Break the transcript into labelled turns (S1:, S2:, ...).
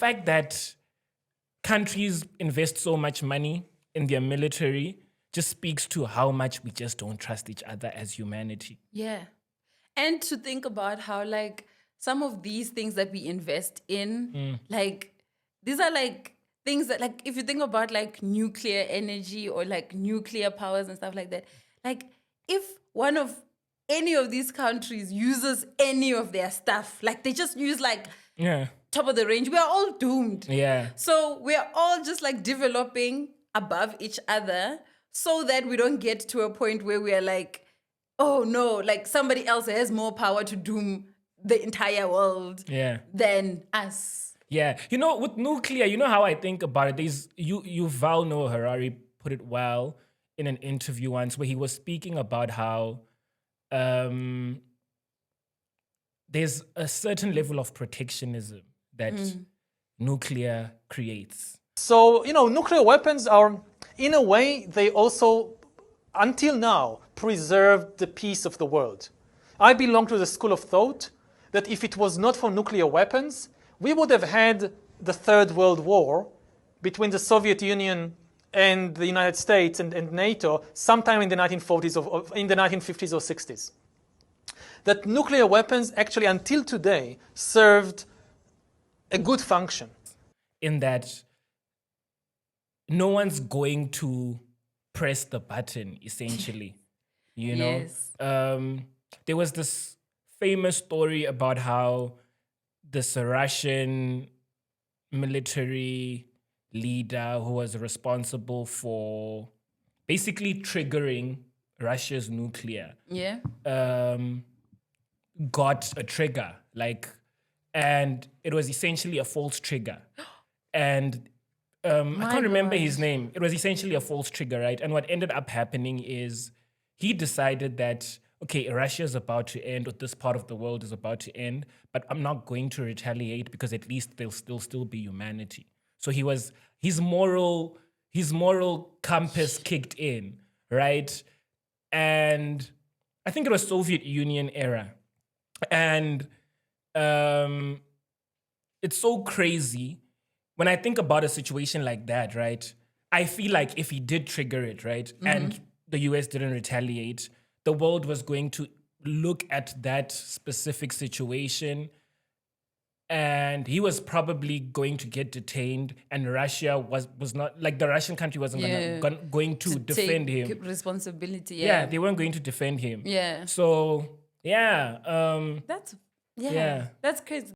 S1: fact that countries invest so much money in their military just speaks to how much we just don't trust each other as humanity.
S2: Yeah. And to think about how, like, some of these things that we invest in, like, these are like things that, like, if you think about like nuclear energy or like nuclear powers and stuff like that, like, if one of any of these countries uses any of their stuff, like they just use like
S1: Yeah.
S2: top of the range, we are all doomed.
S1: Yeah.
S2: So we're all just like developing above each other so that we don't get to a point where we are like, oh no, like somebody else has more power to doom the entire world than us.
S1: Yeah. You know, with nuclear, you know how I think about it? Yuval Noah Harari put it well in an interview once where he was speaking about how there's a certain level of protectionism that nuclear creates.
S3: So, nuclear weapons are, in a way, they also, until now, preserved the peace of the world. I belong to the school of thought that if it was not for nuclear weapons, we would have had the Third World War between the Soviet Union and the United States and NATO sometime in the 1940s or in the 1950s or 60s. That nuclear weapons actually, until today, served a good function.
S1: In that no one's going to press the button, essentially. You know?
S2: Yes.
S1: There was this famous story about how this Russian military leader who was responsible for basically triggering Russia's nuclear got a trigger, and it was essentially a false trigger. And I can't remember his name. It was essentially a false trigger, right? And what ended up happening is he decided that, okay, Russia is about to end, or this part of the world is about to end, but I'm not going to retaliate because at least there'll still be humanity. So his moral compass kicked in, right? And I think it was Soviet Union era. And it's so crazy when I think about a situation like that, right? I feel like if he did trigger it, right, and the US didn't retaliate, the world was going to look at that specific situation and he was probably going to get detained, and Russia was not, like, the Russian country wasn't going to defend
S2: take
S1: him.
S2: Responsibility,
S1: Yeah, they weren't going to defend him.
S2: Yeah.
S1: So, yeah.
S2: That's crazy.